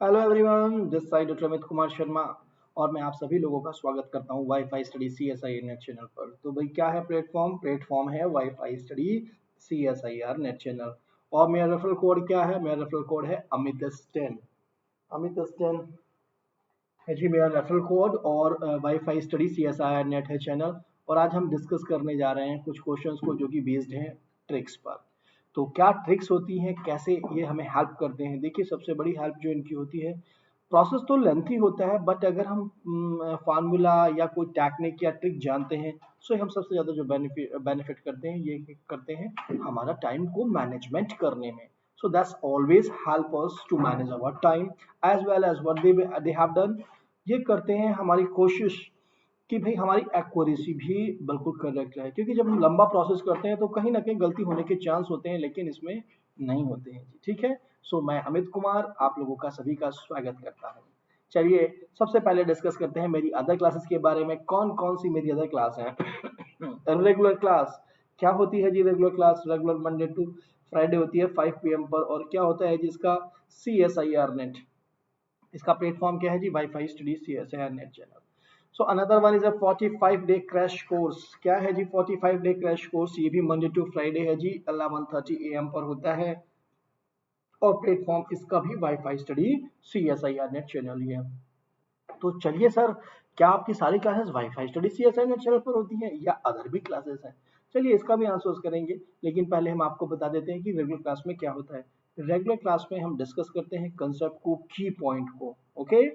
Hello everyone, this side doctor Amit Kumar Sharma और मैं आप सभी लोगों का स्वागत करता हूं wifi Study CSIR NET channel पर। तो भाई क्या है प्लेटफॉर्म है wifi Study CSIR NET channel. और मेरा रेफरल कोड क्या है? मेरा रेफरल कोड है अमित10। अमित10 है जी मेरा रेफरल कोड। और वाईफाई स्टडी CSIR नेट है चैनल। और आज हम डिस्कस करने जा रहे हैं कुछ क्वेश्चंस को जो कि बेस्ड हैं ट्रिक्स पर। तो क्या ट्रिक्स होती हैं, कैसे ये हमें हेल्प करते हैं? देखिए, सबसे बड़ी हेल्प जो इनकी होती है, प्रोसेस तो लेंथी होता है बट अगर हम फार्मूला या कोई टेक्निक या ट्रिक जानते हैं तो हम सबसे ज़्यादा जो बेनिफिट करते हैं ये करते हैं हमारा टाइम को मैनेजमेंट करने में। So that's always help us to manage our time as well as what they have done। ये करते हैं हमारी कोशिश कि भाई हमारी एक्यूरेसी भी बिल्कुल करेक्ट रहे, क्योंकि जब हम लंबा प्रोसेस करते हैं तो कहीं ना कहीं गलती होने के चांस होते हैं, लेकिन इसमें नहीं होते हैं जी। ठीक है। सो मैं अमित कुमार आप लोगों का सभी का स्वागत करता हूँ। चलिए, सबसे पहले डिस्कस करते हैं मेरी अदर क्लासेस के बारे में। कौन कौन सी मेरी अदर क्लास है? रेगुलर क्लास क्या होती है जी? Regular class regular Monday to Friday होती है 5 PM पर। और क्या होता है जिसका CSIR नेट, इसका प्लेटफॉर्म क्या है जी? Wifi Study CSIR NET channel. So another one is a 45 day crash course. क्या है जी 45 डे क्रैश कोर्स? ये भी मंडे टू फ्राइडे है जी, 11:30 AM पर होता है। और प्लेटफॉर्म इसका भी Wifi Study CSIR NET channel ही है। तो चलिए सर, क्या आपकी सारी classes Wifi Study CSIR NET channel पर होती हैं या अदर भी क्लासेस हैं? चलिए इसका भी आंसर्स करेंगे, लेकिन पहले हम आपको बता देते हैं कि रेगुलर क्लास में क्या होता है। रेगुलर क्लास में हम डिस्कस करते हैं कंसेप्ट को, की पॉइंट को, ओके,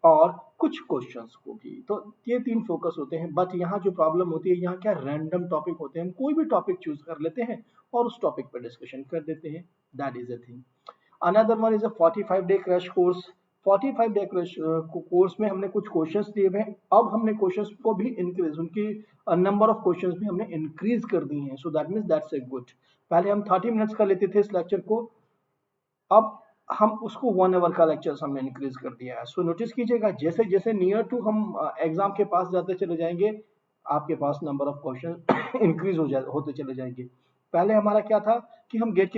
और कुछ क्वेश्चंस को भी। तो ये तीन फोकस होते हैं। बट यहाँ जो प्रॉब्लम होती है, यहाँ क्या रैंडम टॉपिक होते हैं, हम कोई भी टॉपिक चूज कर लेते हैं और उस टॉपिक पर डिस्कशन कर देते हैं। That is a thing. Another one is a 45 day crash course. 45 day crash course में हमने कुछ क्वेश्चंस दिए हुए हैं। अब हमने क्वेश्चंस को भी इंक्रीज, उनकी नंबर ऑफ क्वेश्चंस भी हमने इंक्रीज कर दी हैं। सो that means that's a good. पहले हम 30 मिनट्स का लेते थे इस लेक्चर को, अब हम उसको 1 आवर का लेक्चर हमने इंक्रीज कर दिया है। सो नोटिस कीजिएगा, जैसे जैसे नियर टू हम एग्जाम के पास जाते चले जाएंगे, आपके पास नंबर ऑफ क्वेश्चन इंक्रीज होते चले जाएंगे। पहले हमारा क्या था कि हम नेट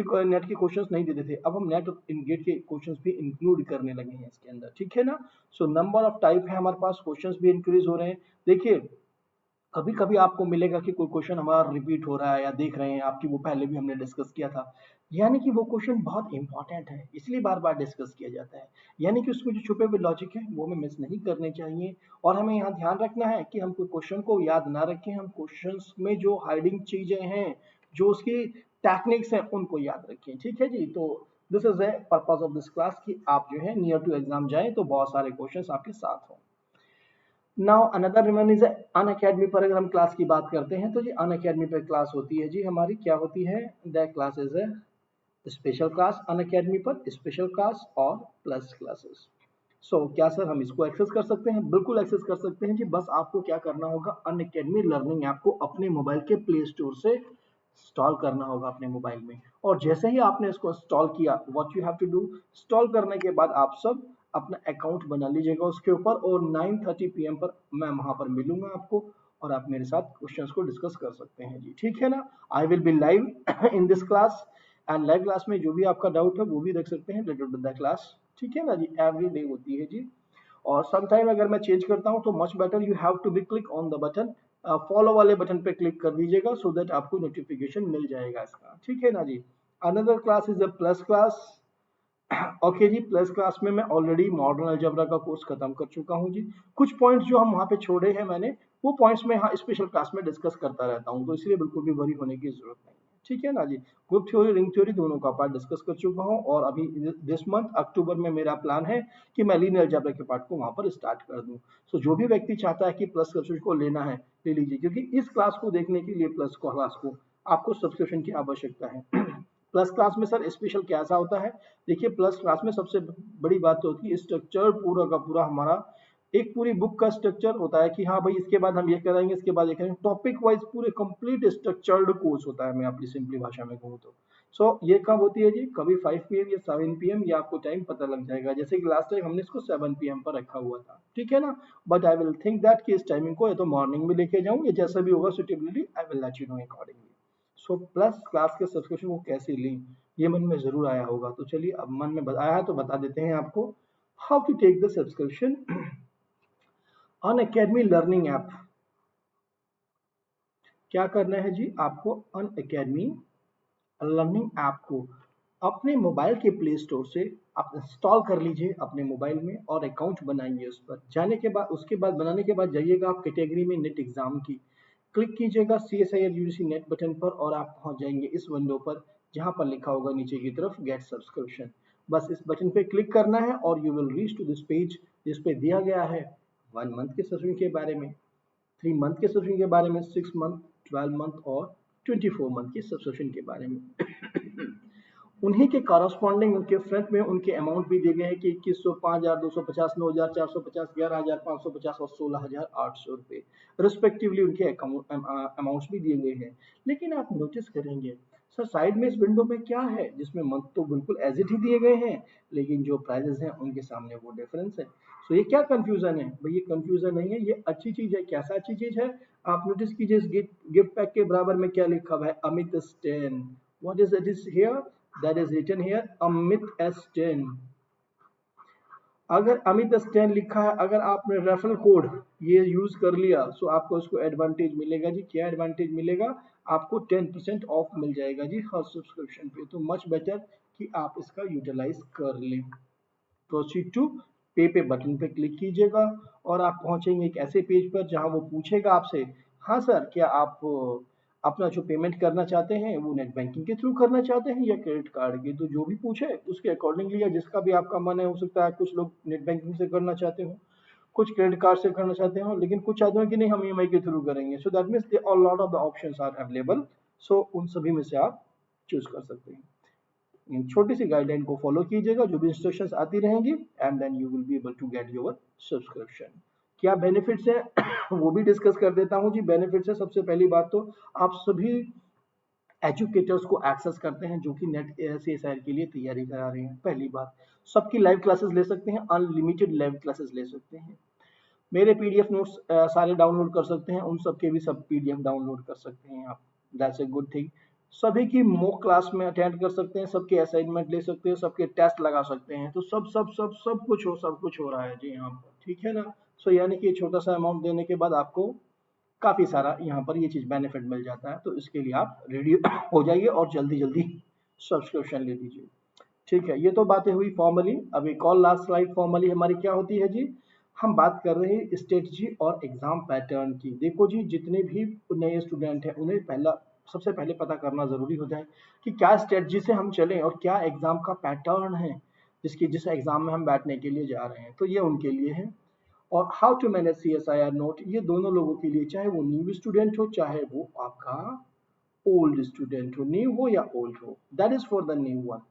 के क्वेश्चंस नहीं देते थे, अब हम गेट के क्वेश्चंस भी इंक्लूड करने लगे हैं इसके अंदर। ठीक है ना? सो नंबर ऑफ टाइप है हमारे पास, क्वेश्चंस भी इंक्रीज हो रहे हैं। देखिए, कभी कभी आपको मिलेगा कि कोई क्वेश्चन हमारा रिपीट हो रहा है या देख रहे हैं आपकी, वो पहले भी हमने डिस्कस किया था, यानी कि वो क्वेश्चन बहुत इंपॉर्टेंट है इसलिए बार बार डिस्कस किया जाता है। यानी कि उसमें जो छुपे हुए लॉजिक है वो हमें मिस नहीं करने चाहिए। और हमें यहाँ ध्यान रखना है कि हम कोई क्वेश्चन को याद ना रखें, हम क्वेश्चंस में जो हाइडिंग चीजें हैं, जो उसकी टेक्निक्स हैं, उनको याद रखें। ठीक है जी। तो this is the purpose of this class कि आप जो है नियर टू एग्जाम जाएं तो बहुत सारे क्वेश्चंस आपके साथ हों। Now another one is Unacademy पर। अगर हम क्लास की बात करते हैं तो जी अन अकेडमी पर क्लास होती है जी हमारी। क्या होती है? The class is a special class. Unacademy पर स्पेशल क्लास और प्लस क्लासेस। सो क्या सर हम इसको एक्सेस कर सकते हैं? बिल्कुल एक्सेस कर सकते हैं जी। बस आपको क्या करना होगा, अन अकेडमी लर्निंग ऐप को अपने मोबाइल के प्ले स्टोर से इंस्टॉल करना होगा अपने मोबाइल में। और जैसे ही आपने इसको इंस्टॉल किया, what you have to do, install करने के बाद आप सब अपना अकाउंट बना लीजिएगा उसके ऊपर, और 9:30 PM पर मैं वहां पर मिलूंगा आपको और आप मेरे साथ क्वेश्चंस को डिस्कस कर सकते हैं जी। ठीक है ना? I will be live in this class, and live class में जो भी आपका डाउट है वो भी देख सकते हैं रिलेटेड टू द क्लास। ठीक है ना जी? एवरी डे होती है जी। और समटाइम अगर मैं चेंज करता हूं तो much better you have to be click on the button, follow वाले बटन पे क्लिक कर दीजिएगा सो दैट आपको नोटिफिकेशन मिल जाएगा इसका। ठीक है ना जी? Another class is a plus class. Okay जी, प्लस क्लास में मैं ऑलरेडी मॉडर्न अलजेब्रा का कोर्स खत्म कर चुका हूँ जी। कुछ पॉइंट्स जो हम वहाँ पे छोड़े हैं मैंने, वो पॉइंट्स में यहाँ स्पेशल क्लास में डिस्कस करता रहता हूँ, तो इसलिए बिल्कुल भी वरी होने की जरूरत नहीं है। ठीक है ना जी? ग्रुप थ्योरी, रिंग थ्योरी दोनों का पार्ट डिस्कस कर चुका हूँ। और अभी दिस मंथ अक्टूबर में मेरा प्लान है कि मैं लीनियर अलजेब्रा के पार्ट को वहाँ पर स्टार्ट कर दूँ। सो जो भी व्यक्ति चाहता है कि प्लस सब्जेक्ट को लेना है, ले लीजिए, क्योंकि इस क्लास को देखने के लिए प्लस क्लास को आपको सब्सक्रिप्शन की आवश्यकता है। प्लस क्लास में सर स्पेशल क्या ऐसा होता है? देखिए, प्लस क्लास में सबसे बड़ी बात तो होती है स्ट्रक्चर पूरा का पूरा हमारा, एक पूरी बुक का स्ट्रक्चर होता है कि हाँ भाई इसके बाद हम ये कराएंगे, इसके बाद ये करेंगे, टॉपिक वाइज पूरे कंप्लीट स्ट्रक्चर्ड कोर्स होता है। मैं अपनी सिंपली भाषा में कहूँ तो ये कब होती है जी? कभी 5 PM या 7 PM, या आपको टाइम पता लग जाएगा, जैसे कि लास्ट टाइम हमने इसको 7 PM पर रखा हुआ था। ठीक है ना? But I will think that कि इस टाइमिंग को या तो मॉर्निंग में लेके जाऊँ या जैसा भी होगा suitability, I will let you know accordingly. So plus class के सब्सक्रिप्शन को कैसे लें, ये मन में जरूर आया होगा। तो चलिए, अब मन में आया है तो बता देते हैं आपको। How to take the subscription on Academy Learning App? क्या करना है जी आपको? अन अकेडमी लर्निंग ऐप को अपने मोबाइल के प्ले स्टोर से आप इंस्टॉल कर लीजिए अपने मोबाइल में और अकाउंट बनाइए उस पर। जाने के बाद उसके बाद बनाने के बाद जाइएगा आप कैटेगरी में नेट एग्जाम की, क्लिक कीजिएगा CSIR UGC नेट बटन पर और आप पहुंच जाएंगे इस विंडो पर जहां पर लिखा होगा नीचे की तरफ गेट सब्सक्रिप्शन। बस इस बटन पे क्लिक करना है और you will reach to this page जिस पे दिया गया है 1 मंथ के सब्सक्रिप्शन के बारे में, 3 मंथ के सब्सक्रिप्शन के बारे में, 6 मंथ, 12 मंथ और 24 मंथ के सब्सक्रिप्शन के बारे में। उन्हीं के कॉरस्पॉन्डिंग उनके फ्रंट में उनके अमाउंट भी दिए गए हैं कि 2100, 5250, 9450, 11550 और 16800 रुपये रिस्पेक्टिवली उनके अमाउंट्स भी दिए गए हैं। लेकिन आप नोटिस करेंगे सर साइड में इस विंडो में क्या है जिसमें मंथ तो बिल्कुल एज इट ही दिए गए हैं लेकिन जो प्राइजेस हैं उनके सामने वो डिफरेंस है। सो ये क्या कंफ्यूजन है भाई? ये कंफ्यूजन नहीं है, ये अच्छी चीज है। कैसा अच्छी चीज है? आप नोटिस कीजिए इस गिफ्ट पैक के बराबर में क्या लिखा हुआ है? अमित स्टेन। What is it is here? That is written here Amit S10। अगर अमित S10 लिखा है, अगर आपने रेफरल कोड ये यूज कर लिया तो आपको इसको एडवांटेज मिलेगा जी। क्या एडवांटेज मिलेगा? आपको 10% ऑफ मिल जाएगा जी हर सब्सक्रिप्शन पे। तो मच बेटर कि आप इसका यूटिलाइज कर लें। प्रोसीड टू पे बटन पे क्लिक कीजिएगा और आप पहुंचेंगे एक ऐसे पेज पर जहां वो पूछेगा आपसे, हाँ सर क्या आप अपना जो पेमेंट करना चाहते हैं वो नेट बैंकिंग के थ्रू करना चाहते हैं या क्रेडिट कार्ड के? तो जो भी पूछे उसके अकॉर्डिंगली या जिसका भी आपका मन है, हो सकता है कुछ लोग नेट बैंकिंग से करना चाहते हो, कुछ क्रेडिट कार्ड से करना चाहते हो, लेकिन कुछ चाहते हो कि नहीं हम EMI के थ्रू करेंगे। So that means they all lot of the options are available. So उन सभी में से आप चूज कर सकते हैं। छोटी सी गाइडलाइन को फॉलो कीजिएगा, जो भी इंस्ट्रक्शंस आती रहेंगी and then you will be able to get your subscription. क्या बेनिफिट्स है वो भी डिस्कस कर देता हूं जी। बेनिफिट्स है, सबसे पहली बात तो आप सभी एजुकेटर्स को एक्सेस करते हैं जो कि नेट CSIR के लिए तैयारी करा रहे हैं। पहली बात, सबकी लाइव क्लासेस ले सकते हैं, अनलिमिटेड लाइव क्लासेस ले सकते हैं। मेरे PDF नोट्स सारे डाउनलोड कर सकते हैं, उन सबके भी सब PDF डाउनलोड कर सकते हैं आप। That's a good thing. सभी की मॉक क्लास में अटेंड कर सकते हैं, सबके असाइनमेंट ले सकते हैं, सबके टेस्ट लगा सकते हैं। तो सब कुछ हो रहा है जी यहाँ पर, ठीक है ना। सो यानी कि छोटा सा अमाउंट देने के बाद आपको काफी सारा यहाँ पर ये चीज बेनिफिट मिल जाता है। तो इसके लिए आप रेडी हो जाइए और जल्दी जल्दी सब्सक्रिप्शन ले लीजिए। ठीक है, ये तो बातें हुई फॉर्मली। अब एक और लास्ट स्लाइड फॉर्मली हमारी क्या होती है जी? हम बात कर रहे हैं स्ट्रेटजी और एग्जाम पैटर्न की। देखो जी, जितने भी नए स्टूडेंट हैं उन्हें सबसे पहले पता करना जरूरी होता है कि क्या स्ट्रेटजी से हम चलें और क्या एग्जाम का पैटर्न है जिस एग्जाम में हम बैठने के लिए जा रहे हैं। तो ये उनके लिए है। और how to manage CSIR note, ये दोनों लोगों के लिए, चाहे वो न्यू स्टूडेंट हो चाहे वो आपका ओल्ड स्टूडेंट हो, न्यू हो या ओल्ड हो। That is for the new one,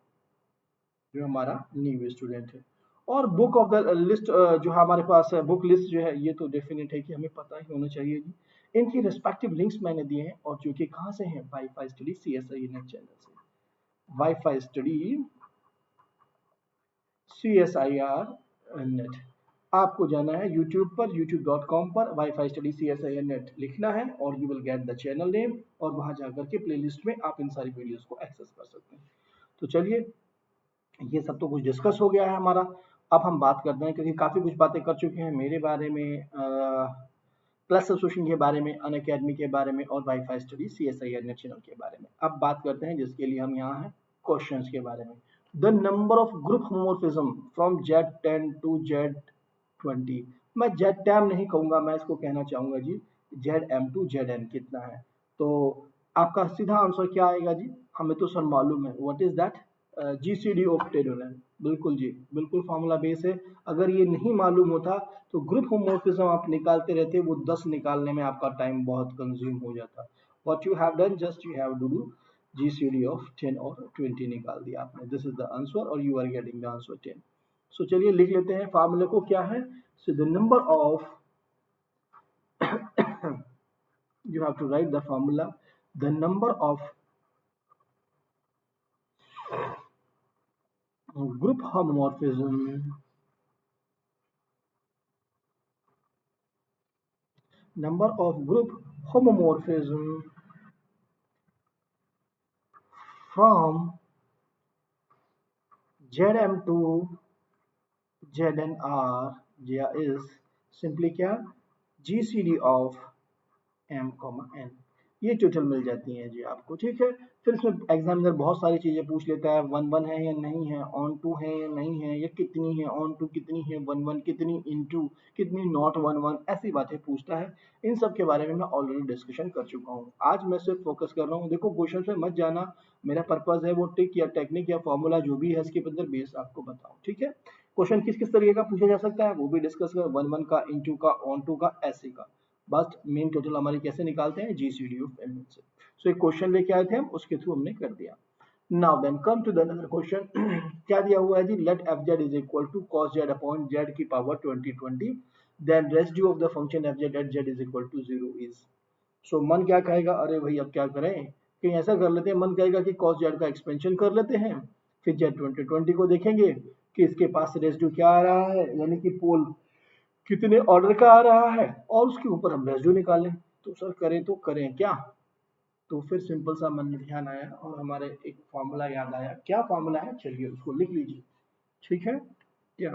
जो हमारा न्यू स्टूडेंट है। और बुक ऑफ द लिस्ट जो हमारे पास है, बुक लिस्ट जो है, ये तो डेफिनेट है कि हमें पता ही होना चाहिए जी। इनकी रिस्पेक्टिव लिंक्स मैंने दिए हैं और जो कि कहाँ से हैं? Wifi Study CSIR NET channel से। Wifi Study CSIR NET. आपको जाना है YouTube पर, youtube.com पर वाईफाई स्टडी CSIR नेट लिखना है और you will get the channel name और वहां जाकर के प्लेलिस्ट में आप इन सारी वीडियोस को एक्सेस कर सकते हैं। तो चलिए, ये सब तो कुछ डिस्कस हो गया है हमारा। अब हम बात करते हैं, क्योंकि काफी कुछ बातें कर चुके हैं मेरे बारे में, प्लस एसोसिएशन के बारे में, अन अकेडमी के बारे में और wifi Study CSIR NET channel के बारे में। अब बात करते हैं जिसके लिए हम यहाँ हैं, क्वेश्चंस के बारे में। The number of group homomorphism from Z10 to Z20। मैं Z10 नहीं कहूंगा, मैं इसको कहना चाहूंगा जी ZM टू ZN कितना है। तो आपका सीधा आंसर क्या आएगा जी? हमें तो सर मालूम है, what is that? GCD of टेडोलन। बिल्कुल जी, बिल्कुल फॉर्मूला बेस है। अगर ये नहीं मालूम होता तो ग्रुप होमोमोर्फिज्म आप निकालते रहते, वो 10 निकालने में आपका टाइम बहुत कंज्यूम हो जाता। What you have done, just you have to do GCD of 10 और 20 निकाल दिया आपने। दिस इज द आंसर और you are getting the answer 10। So चलिए लिख लेते हैं फार्मूले को, क्या है? So the number of you have to write the formula, the number of group homomorphism, number of group homomorphism from ZM to ZNR is simply क्या GCD of M, N, ये टोटल मिल जाती हैं जी आपको, ठीक है। फिर इसमें एग्जामिनर बहुत सारी चीजें पूछ लेता है, वन वन है या नहीं है, ऑन टू है या नहीं है, ये कितनी है, ऑन टू कितनी है, वन वन कितनी, इनटू कितनी, नॉट वन वन, ऐसी बातें पूछता है। इन सब के बारे में मैं ऑलरेडी डिस्कशन कर चुका हूँ। आज मैं सिर्फ फोकस कर रहा हूँ, देखो क्वेश्चन पे मत जाना, मेरा पर्पज है वो ट्रिक या टेक्निक या फॉर्मूला जो भी है इसके अंदर बेस आपको बताऊँ, ठीक है। क्वेश्चन किस किस तरीके का पूछा जा सकता है वो भी डिस्कस कर, वन वन का, इनटू का, ऑन टू का, ऐसे का। बस मेन टोटल हमारी कैसे निकालते हैं, GCD ऑफ M से। सो एक क्वेश्चन लेके आए थे हम, उसके थ्रू हमने कर दिया। Now then come to the another question. क्या दिया हुआ है जी, let fz is equal to cos z upon z की power 2020, then residue of the function fz at z is equal to 0 is. So मन क्या कहेगा, अरे भाई अब क्या करें, कहीं ऐसा कर लेते हैं, मन कहेगा कि cos z का एक्सपेंशन कर लेते हैं, फिर z 2020 को देखेंगे कि इसके पास रेसिड्यू क्या आ रहा है, यानी कि पोल कितने ऑर्डर का आ रहा है, और उसके ऊपर हम रेसिड्यू निकालें। तो सर करें तो करें क्या, तो फिर सिंपल सा मन में ध्यान आया और हमारे एक फॉर्मूला याद आया। क्या फॉर्मूला है, चलिए उसको लिख लीजिए, ठीक है। क्या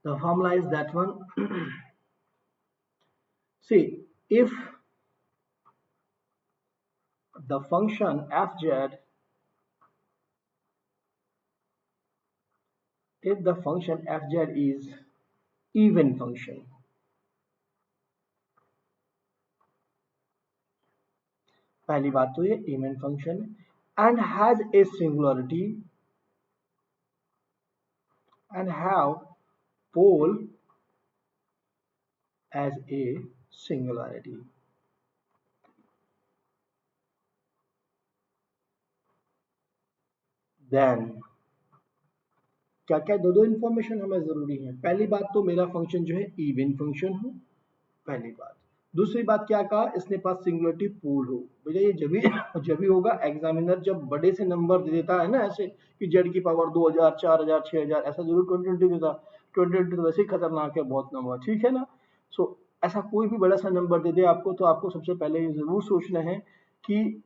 the formula is that one, see if the function fz, if the function fz is even function, पहली बात तो ये इवन फंक्शन है, and has a singularity, and have pole as a singularity, then क्या क्या दो दो इंफॉर्मेशन हमें जरूरी है। पहली बात तो मेरा फंक्शन जो है इवन फंक्शन हो, पहली बात। दूसरी बात क्या कहा, इसने पास सिंगुलरिटी पूल हो। भैया ये जब भी होगा, एग्जामिनर जब बड़े से नंबर दे देता है ना, ऐसे कि जेड की पावर 2000 4000 6000, ऐसा जरूर 2020 देता। 2020 तो वैसे ही खतरनाक है बहुत नंबर, ठीक है ना। सो ऐसा कोई भी बड़ा सा नंबर दे दे आपको, तो आपको सबसे पहले ये जरूर सोचना है कि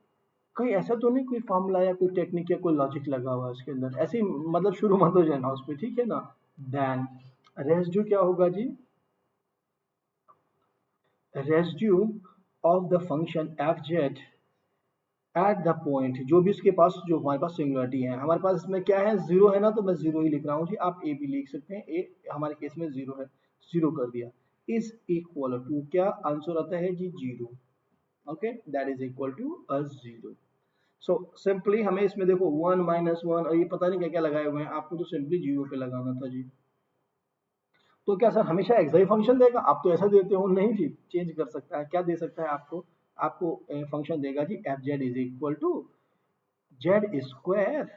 कहीं ऐसा तो नहीं कोई फॉर्मूला या कोई टेक्निक या कोई लॉजिक लगा हुआ है उसके अंदर, ऐसे ही मतलब शुरू मत हो जाना उस पर, ठीक है ना। देन रेसिड्यू क्या होगा जी, residue of the function fz at the point, जो भी उसके पास, जो हमारे पास सिंगुलरिटी है, हमारे पास इसमें क्या है, जीरो है ना, तो मैं जीरो ही लिख रहा हूँ जी, आप ए भी लिख सकते हैं, ए हमारे केस में जीरो है, जीरो कर दिया, इज इक्वल टू क्या आंसर आता है जी, zero. Okay, that is equal to a zero. So simply हमें इसमें देखो वन माइनस वन और ये पता नहीं क्या क्या लगाए हुए हैं, आपको तो सिंपली जीरो पे लगाना था जी। तो क्या सर हमेशा एक्स वाई फंक्शन देगा, आप तो ऐसा देते हो, नहीं जी, चेंज कर सकता है। क्या दे सकता है आपको, आपको फंक्शन देगा जी F Z is equal to Z square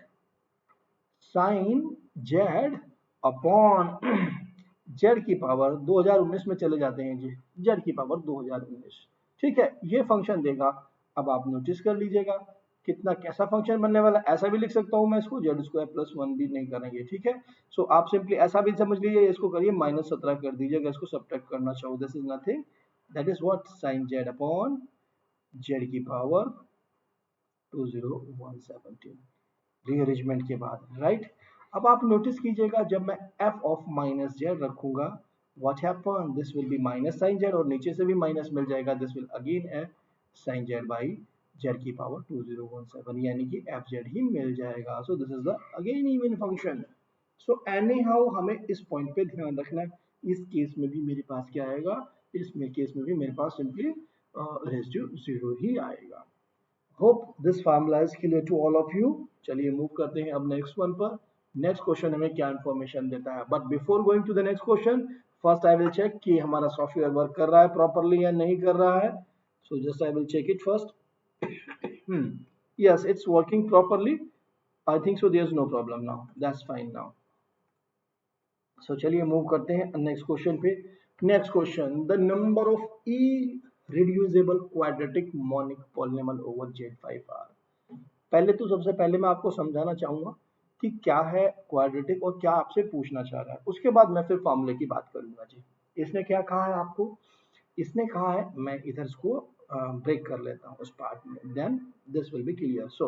sine Z upon Z की पावर 2019 में चले जाते हैं जी, जेड की पावर 2019, ठीक है, ये फंक्शन देगा। अब आप नोटिस कर लीजिएगा कितना कैसा फंक्शन बनने वाला है। ऐसा भी लिख सकता हूं मैं इसको, जेड स्क्वायर प्लस वन भी नहीं करेंगे, ठीक है। सो आप सिंपली ऐसा भी समझ लीजिए, इसको करिए -17 कर दीजिएगा, इसको सब्ट्रैक्ट करना चाहो, this is nothing, that is what sine Z upon Z की पावर 20117, रीअरेंजमेंट के बाद, राइट। अब आप नोटिस कीजिएगा, जब मैं f ऑफ माइनस जेड रखूंगा, what happen, this will be minus sine Z, और नीचे से भी माइनस मिल जाएगा, this will again f sine Z by Z की पावर 2017, यानी कि एफ जेड ही मिल जाएगा। So this is the again even function. So anyhow हमें इस पॉइंट पे ध्यान रखना है, इस केस में भी मेरे पास क्या आएगा, इसमें केस में भी मेरे पास सिंपली रेसिड्यू जीरो ही आएगा। Hope this formula is clear to all of you. चलिए मूव करते हैं अब नेक्स्ट वन पर। नेक्स्ट क्वेश्चन हमें क्या इंफॉर्मेशन देता है, but before going to the next question, first I will check कि हमारा सॉफ्टवेयर वर्क कर रहा है प्रॉपरली या नहीं कर रहा है। So just I will check it first. yes, it's working properly, I think so, there's no problem now, that's fine now. So चलिए मूव करते हैं नेक्स्ट क्वेश्चन पे। Next question, the number of irreducible quadratic monic polynomial over Z5R। पहले तो सबसे पहले मैं आपको समझाना चाहूंगा कि क्या है क्वाड्रेटिक और क्या आपसे पूछना चाह रहा है, उसके बाद मैं फिर फॉर्मूले की बात करूंगा जी। इसने क्या कहा है आपको, इसने कहा है, मैं इधर इसको ब्रेक कर लेता हूँ उस पार्ट में, then this will be clear. So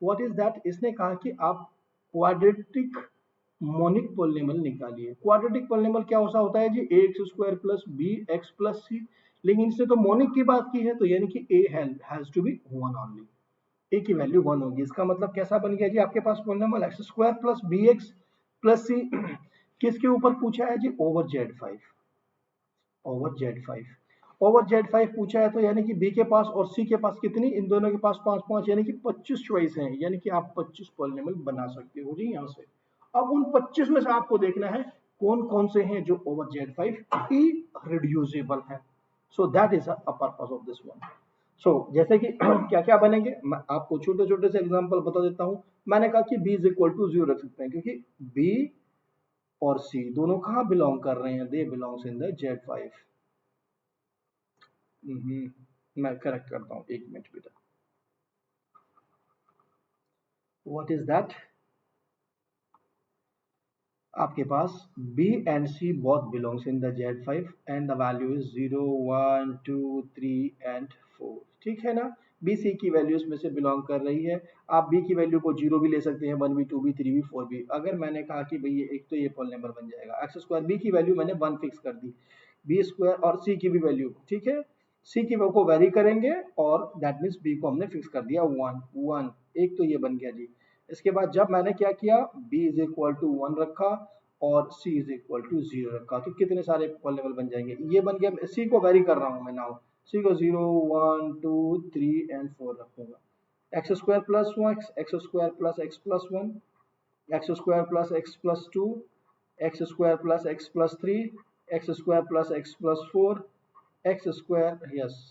what is that, इसने कहा कि आप क्वाड्रेटिक मोनिक पॉलिनॉमियल निकालिए। क्वाड्रेटिक पॉलिनॉमियल क्या ऐसा होता है जी, A X square plus B X plus C, लेकिन इससे तो मोनिक की बात की है, तो यानी कि A has to be one only, A की वैल्यू वन होगी। इसका मतलब कैसा बन गया जी, आपके पास polynomial X square plus B X plus C किसके ऊपर पूछा है जी, over Z five, over Z five, over Z five पूछा है, तो यानी कि बी के पास और सी के पास कितनी, इन दोनों के पास पांच पांच, यानी कि 25 चॉइस है, यानी कि आप 25 पॉलिनॉमियल बना सकते हो जी यहाँ से। अब उन 25 में से आपको देखना है कौन कौन से हैं जो ओवर जेड फाइव इरिड्यूसिबल है। So that is a purpose of this one. So जैसे कि क्या क्या बनेंगे, मैं आपको छोटे छोटे से एग्जांपल बता देता हूं। मैंने कहा कि b इज इक्वल टू 0 रख सकते हैं, क्योंकि b और c दोनों कहां बिलोंग कर रहे हैं, दे belongs in the Z five. मैं करेक्ट करता हूँ, एक मिनट बेटा। व्हाट इज दैट, आपके पास B and C both belongs in the Z5 and the value is 0, 1, 2, 3 and 4, ठीक है ना। B C की वैल्यू इसमें से बिलोंग कर रही है। आप B की वैल्यू को 0 भी ले सकते हैं, 1 भी, 2 भी, 3 भी, 4 भी। अगर मैंने कहा कि भाई ये एक तो ये पॉलिनॉमियल बन जाएगा एक्स स्क्वायर, B की वैल्यू मैंने 1 फिक्स कर दी, B स्क्वायर और C की भी वैल्यू, ठीक है। C की वैल्यू को वेरी करेंगे और दैट मीन्स B को हमने फिक्स कर दिया 1 1, एक तो ये बन गया जी। इसके बाद जब मैंने क्या किया, b इज इक्वल टू 1 रखा और c इज इक्वल टू 0 रखा, तो कितने सारे पॉलिनॉमियल बन जाएंगे, ये बन गया। c को वेरी कर रहा हूं मैं नाउ, c को 0, 1, 2, 3 एंड 4 रखूंगा। X square plus 1, x square plus x plus 1, x square plus x plus 2, x square plus x plus 3, x square plus x plus 4, x square, yes.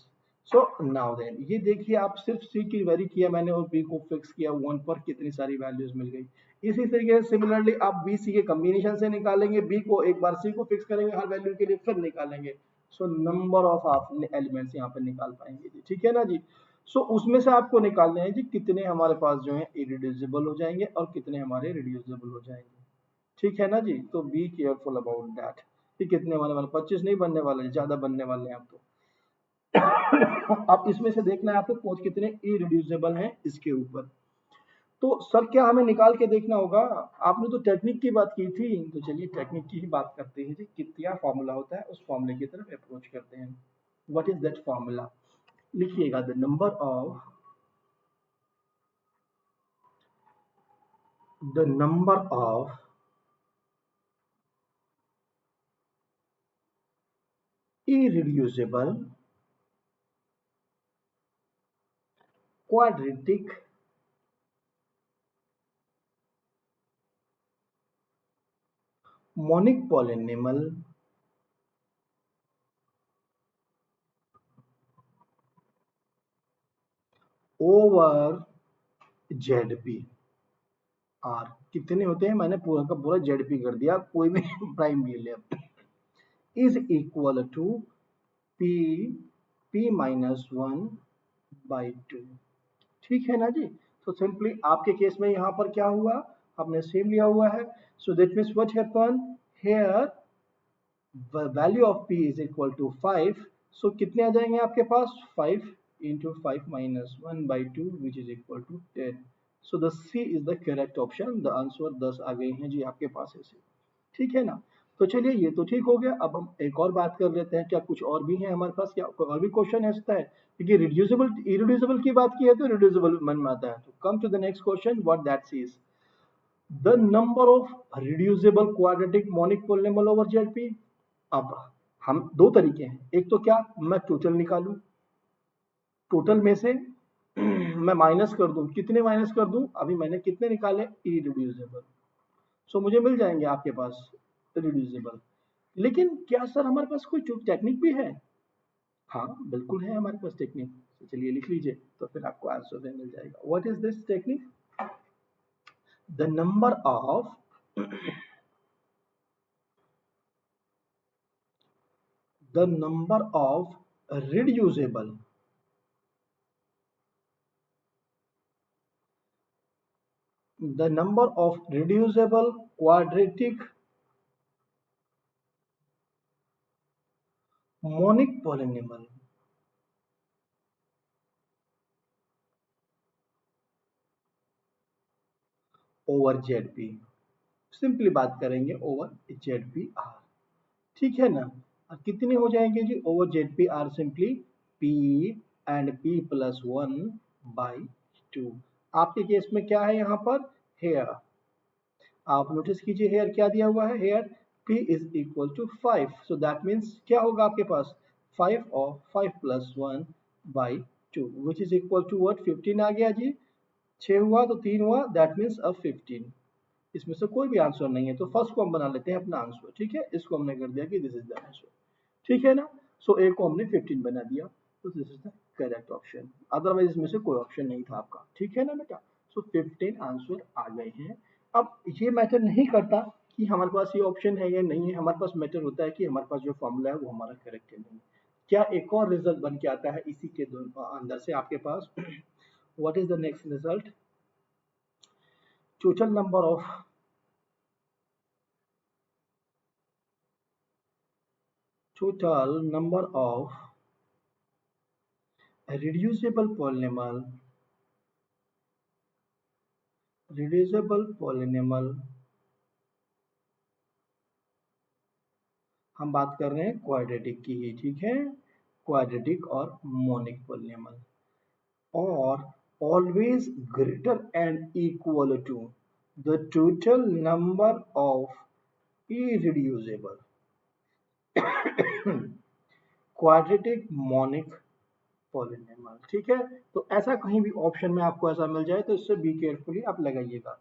So now then ये देखिए, आप सिर्फ सी की very किया मैंने और B को fix किया 1 पर, कितनी सारी वैल्यूज मिल गई। इसी तरीके से सिमिलरली आप बी सी के कॉम्बिनेशन से निकालेंगे, बी को एक बार सी को फिक्स करेंगे हर वैल्यू के लिए, फिर निकालेंगे। सो नंबर ऑफ आप एलिमेंट्स यहाँ पे निकाल पाएंगे जी, ठीक है ना जी। सो उसमें से आपको निकालने हैं जी कितने हमारे पास जो है इरिड्यूसिबल हो जाएंगे और कितने हमारे रिड्यूसिबल हो जाएंगे, ठीक है ना जी। तो बी केयरफुल अबाउट दैट कि कितने वाले वाले 25 नहीं बनने वाले, ज्यादा बनने वाले हैं आप तो। अब इसमें से देखना है आपको कौन कितने इरिड्यूसिबल हैं इसके ऊपर। तो सर क्या हमें निकाल के देखना होगा, आपने तो टेक्निक की बात की थी, तो चलिए टेक्निक की ही बात करते हैं जी। क्या फॉर्मूला होता है, उस फॉर्मूले की तरफ अप्रोच करते हैं। व्हाट इज दैट फॉर्मूला, लिखिएगा, the number of irreducible quadratic monic polynomial over ZP। Are कितने होते हैं, मैंने पूरा का पूरा ZP कर दिया, कोई भी प्राइम ले ले, is equal to p p minus one by two, ठीक है ना जी। तो सिंपली आपके केस में यहाँ पर क्या हुआ, आपने सेम लिया हुआ है। So that means what happen here, value of p is equal to 5। So कितने आ जाएंगे आपके पास, 5 into 5 minus 1 by 2 which is equal to 10। So the C is the correct option, the answer 10 आ गए हैं जी आपके पास ऐसे, ठीक है ना। तो चलिए ये तो ठीक हो गया। अब हम एक और बात कर लेते हैं, क्या कुछ और भी है हमारे पास, क्या कोई और भी क्वेश्चन है सकता है, क्योंकि रिड्यूसिबल इरिड्यूसिबल की बात की है तो रिड्यूसिबल मन में आता है। तो come to the next question, what that is the number of reducible quadratic monic polynomial over Z. अब हम दो तरीके हैं, एक तो क्या, मैं टोटल निकालूं, टोटल में से मैं माइनस कर दूं, कितने माइनस कर दूं, अभी मैंने कितने निकाले इरिड्यूसिबल, सो मुझे मिल जाएंगे आपके पास रिड्यूसिबल। लेकिन क्या सर हमारे पास कोई टेक्निक भी है, हाँ बिल्कुल है हमारे पास टेक्निक। तो चलिए लिख लीजिए, तो फिर आपको आंसर मिल जाएगा। What is this technique, the number of the number of reducible, the number of reducible quadratic monic polynomial over ZP। Simply बात करेंगे ओवर ZPR, ठीक है ना। कितने हो जाएंगे जी over ZPR, simply P and P+1/2। आपके केस में क्या है यहाँ पर, हेयर। आप नोटिस कीजिए हेयर क्या दिया हुआ है, here p is equal to 5, so that means क्या होगा आपके पास 5 और 5+1/2 which is equal to what, 15 आ गया जी। 6 हुआ तो 3 हुआ, दैट मीन्स अब 15। इसमें से कोई भी आंसर नहीं है तो फर्स्ट को हम बना लेते हैं अपना आंसर, ठीक है। इसको हमने कर दिया कि दिस इज द आंसर, ठीक है ना। सो ए को हमने 15 बना दिया, तो this is the correct option. Otherwise इसमें से कोई ऑप्शन नहीं था आपका, ठीक है ना बेटा। सो 15 आंसर आ गए हैं। अब ये मैटर नहीं करता कि हमारे पास ये ऑप्शन है या नहीं है, हमारे पास मैटर होता है कि हमारे पास जो फॉर्मूला है वो हमारा करेक्ट है नहीं। क्या एक और रिजल्ट बन के आता है इसी के अंदर से आपके पास what is the next result, total number of total number of reducible polynomial, हम बात कर रहे हैं क्वाड्रेटिक की ही, ठीक है, क्वाड्रेटिक और मोनिक पॉलिनॉमियल, और always greater and equal to the total number of irreducible quadratic monic polynomial, ठीक है। तो ऐसा कहीं भी ऑप्शन में आपको ऐसा मिल जाए तो इससे बी केयरफुली आप लगाइएगा।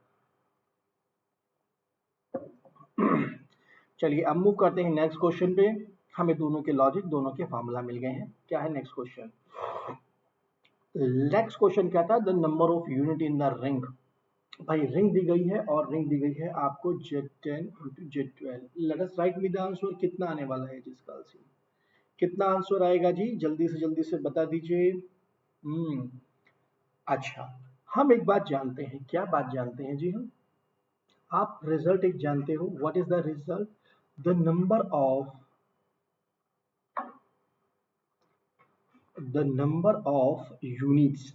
चलिए अब मूव करते हैं नेक्स्ट क्वेश्चन पे। हमें दोनों के लॉजिक, दोनों के फार्मूला मिल गए हैं। क्या है नेक्स्ट क्वेश्चन, नेक्स्ट क्वेश्चन क्या था, the number of unit in the ring. भाई रिंग दी गई है और रिंग दी गई है आपको Z10 into Z12। Let us right with the answer, कितना आने वाला है जिसका LCM, कितना आंसर आएगा जी, जल्दी से बता दीजिए। अच्छा, हम एक बात जानते हैं, क्या बात जानते हैं जी हम, आप रिजल्ट एक जानते हो, what is the result, the number of the number of units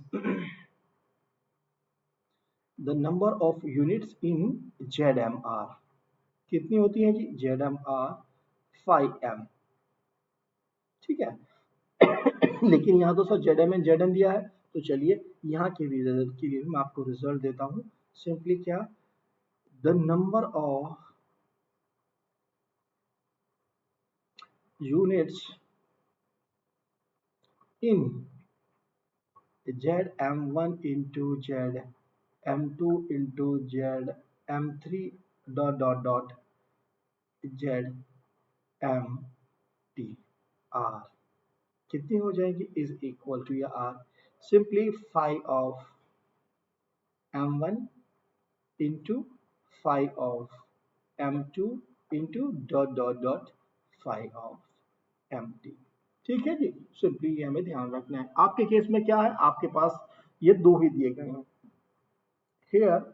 the number of units in ZMR कितनी होती है जी, ZMR 5m, ठीक है। लेकिन यहाँ तो सर ZM एंड ZN दिया है, तो चलिए यहाँ के रिजल्ट के लिए मैं आपको रिजल्ट देता हूँ। सिंपली क्या, the number of units in ZM1 into ZM2 into ZM3 dot ZMTR कितनी हो जाएगी, इज इक्वल टू या आर, simply 5 of M1 into 5 of M2 into dot 5 of MT, ठीक है जी। सिंपली ये हमें ध्यान रखना है। आपके केस में क्या है, आपके पास ये दो ही दिए गए हैं। हियर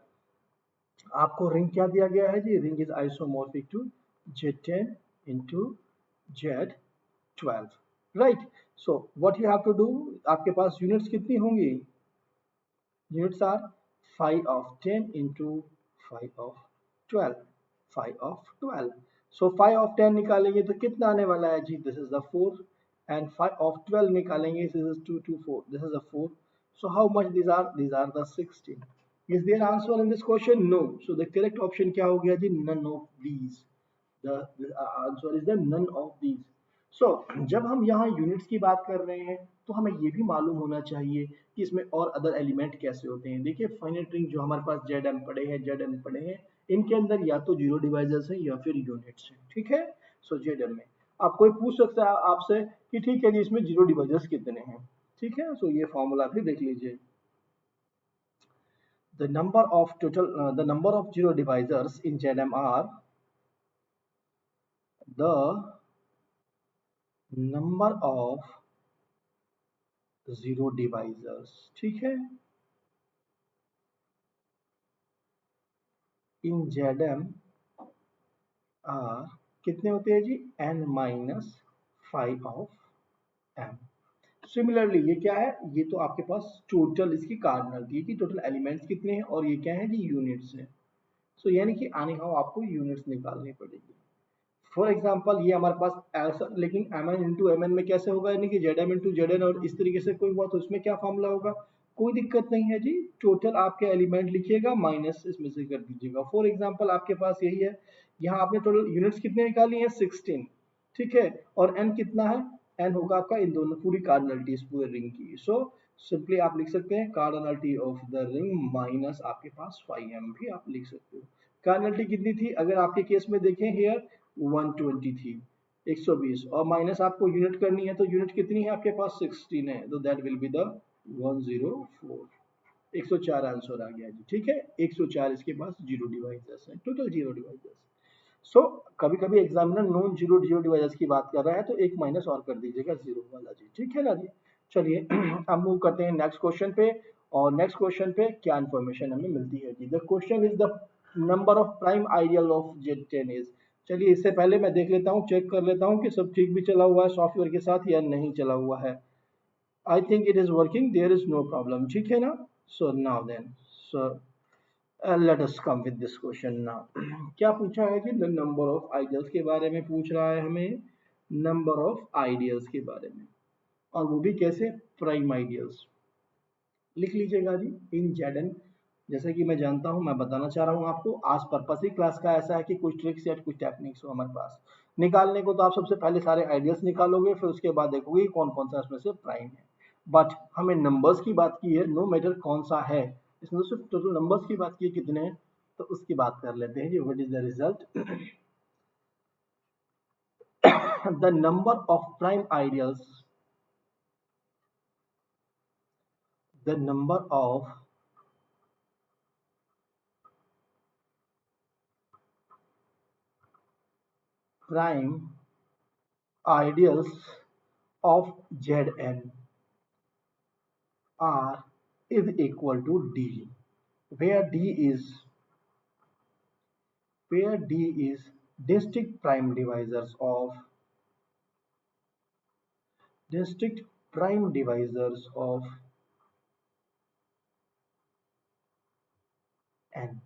आपको रिंग क्या दिया गया है जी, ring is isomorphic to Z10 into Z12, right. So what you have to do, आपके पास यूनिट्स कितनी होंगी, units are 5 of 10 into 5 of 12, 5 of 12, so 5 of 10 निकालेंगे तो कितना आने वाला है जी, this is the 4, and 5 of 12 निकालेंगे, this is 2 to 4, this is a 4, so how much these are the 16। is there answer in this question, no, so the correct option क्या हो गया जी, none of these, the answer is the none of these। सो जब हम यहाँ units की बात कर रहे हैं तो हमें ये भी मालूम होना चाहिए कि इसमें और अदर एलिमेंट कैसे होते हैं। देखिए फाइनाइट रिंग जो हमारे पास ZM पड़े हैं, ZN पड़े हैं, इनके अंदर या तो जीरो डिवाइजर्स है या फिर यूनिट्स है, ठीक है। सो ZM में आप कोई पूछ सकता है आपसे कि ठीक है जी इसमें जीरो डिवाइजर्स कितने हैं, ठीक है। सो ये फॉर्मूला भी देख लीजिए, the number of zero divisors in ZM are the number of zero divisors, ठीक है, इन ZM आर कितने होते हैं जी, n-5 ऑफ m। सिमिलरली ये क्या है, ये तो आपके पास टोटल इसकी कार्डिनल थी कि टोटल एलिमेंट्स कितने हैं, और ये क्या है जी, यूनिट्स है। सो यानी कि आने हाउ आपको यूनिट्स निकालनी पड़ेगी। फॉर एग्जाम्पल ये हमारे पास ऐसा, लेकिन M N into M N में कैसे होगा, यानी कि Z M into Z N और इस तरीके से कोई हुआ तो इसमें क्या फॉर्मूला होगा, कोई दिक्कत नहीं है जी। टोटल आपके एलिमेंट लिखिएगा माइनस इसमें से कर दीजिएगा। फॉर एग्जाम्पल आपके पास यही है, यहाँ आपने टोटल यूनिट्स कितने निकाली है 16, ठीक है, और एन कितना है, एन होगा आपका इन दोनों पूरी कार्डिनलिटी इस पूरे रिंग की। सो सिंपली आप लिख सकते हैं cardinality of the ring minus आपके पास 5m भी आप लिख सकते हो। कार्डिनलिटी कितनी थी, अगर आपके केस में देखें हेयर 120 थी, 120, और माइनस आपको यूनिट करनी है तो यूनिट कितनी है आपके पास 16 है, तो that will be the 104, 104 answer आ गया जी, ठीक है। 104 इसके पास जीरो डिवाइजर्स हैं, टोटल जीरो डिवाइजर्स। सो कभी कभी examiner non zero zero divisors की बात कर रहा है तो एक माइनस और कर दीजिएगा जीरो वाला जी, ठीक है ना जी। चलिए अब मूव करते हैं नेक्स्ट क्वेश्चन पे। और नेक्स्ट क्वेश्चन पे क्या इन्फॉर्मेशन हमें मिलती है जी, the question is the number of prime ideal of Z ten is. चलिए इससे पहले मैं देख लेता हूँ, चेक कर लेता हूँ कि सब ठीक भी चला हुआ है सॉफ्टवेयर के साथ या नहीं चला हुआ है। I think it is working, there is no problem, ठीक है ना। So now then, so let us come with this question now. क्या पूछा है कि नंबर ऑफ आइडियल्स के बारे में पूछ रहा है हमें, नंबर ऑफ आइडियल्स के बारे में, और वो भी कैसे, प्राइम आइडियल्स। लिख लीजिएगा जी इन जेडन। जैसे कि मैं जानता हूं, मैं बताना चाह रहा हूं आपको, आज पर्पस ही क्लास का ऐसा है कि कुछ ट्रिक्स या कुछ टेक्निक्स हो हमारे पास निकालने को। तो आप सबसे पहले सारे आइडियल्स निकालोगे, फिर उसके बाद देखोगे कौन कौन सा इसमें से प्राइम है। बट हमें नंबर्स की बात की है, नो मैटर कौन सा है, इसमें तो सिर्फ टोटल नंबर्स की बात की है कितने हैं, तो उसकी बात कर लेते हैं जी। What is the result, the number of prime ideals, the number of prime ideals of Zn are is equal to D, where D is distinct prime divisors of n।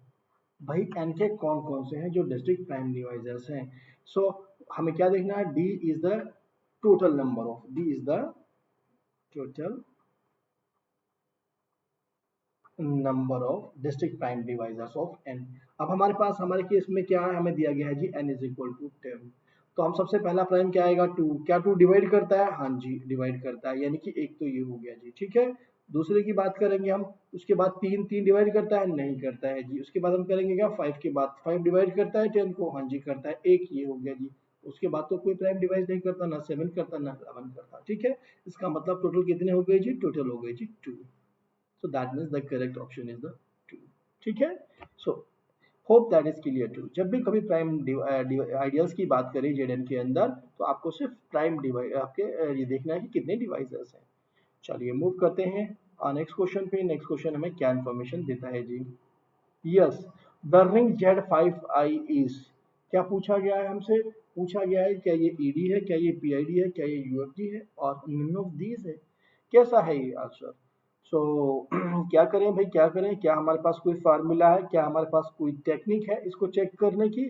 भाई n के कौन कौन से हैं जो डिस्ट्रिक्ट प्राइम डिवाइजर्स हैं। सो हमें क्या देखना है, D is the total number of, D is the total number of district prime divisors of n। अब हमारे पास हमारे केस में क्या है, हमें दिया गया है जी n इज इक्वल टू 10। तो हम सबसे पहला प्राइम क्या आएगा 2, क्या 2 डिवाइड करता है, हाँ जी डिवाइड करता है, यानी कि एक तो ये हो गया जी, ठीक है। दूसरे की बात करेंगे हम, उसके बाद 3, 3 डिवाइड करता है, नहीं करता है जी। उसके बाद हम करेंगे क्या 5 के बाद, 5 डिवाइड करता है 10 को, हाँ जी करता है, एक ये हो गया जी। उसके बाद तो कोई प्राइम डिवाइड नहीं करता, ना 7 करता ना 11 करता, ठीक है। इसका मतलब टोटल कितने हो गए जी, टोटल हो गए जी 2। so that means the correct option is the 2, ठीक है। so hope that is clear to। जब भी कभी प्राइम आइडियल्स की बात करें जेडन के अंदर, तो आपको सिर्फ प्राइम डिवाइड आपके ये देखना है कि कितने डिवाइजर्स हैं। चलिए मूव करते हैं नेक्स्ट क्वेश्चन पे। नेक्स्ट क्वेश्चन हमें क्या इन्फॉर्मेशन देता है जी, yes, the ring Z 5 I is, क्या पूछा गया है हमसे, पूछा गया है क्या ये ईडी है, क्या ये पीआईडी है, क्या ये यूएफडी है, और नन ऑफ दीज है। कैसा है ये आंसर। सो क्या करें भाई, क्या करें, क्या हमारे पास कोई फार्मूला है, क्या हमारे पास कोई टेक्निक है इसको चेक करने की।